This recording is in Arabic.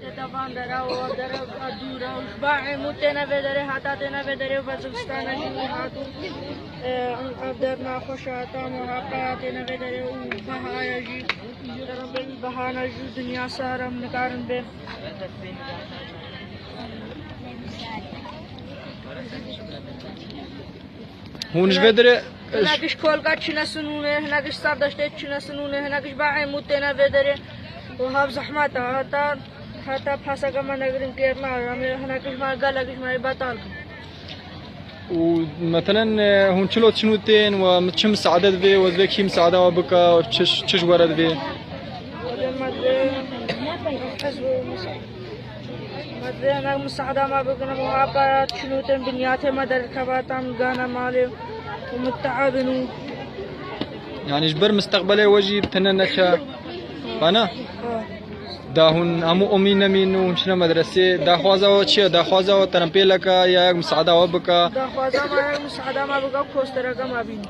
تفان درا و درا دورا باع متنا بدره حتا تنا بدره بزستان جی هاتو درنا خوشاتا محقاتنا بدره بهایا جی درم بهانا جو دنیا سارم نکارن به هونش بدره هناكش كولكا تشنا سنونه هناكش صادشت تشنا سنونه هناكش باع متنا بدره وهاب زحمتها حتى بحسا كما نقدر كيرنا هناكش ما قالكش ما يبطل ومثلا هون شلوت شنوتين ومتش مساعدة به وزبكي مساعدة وبكا وتش ورد به أنا مساعدة ما بقنا معاقات شنوتين بنياتي ما در كباتام غانا مالي ومتعبنو يعني جبر مستقبلي وجي بتننك فانا داهون همو امين مين وشنا مدرسه داخوازا وشي داخوازا وتنبيلك يا مساعدة وبكا داخوازا ما مساعدة ما بقى كوسترا ما بين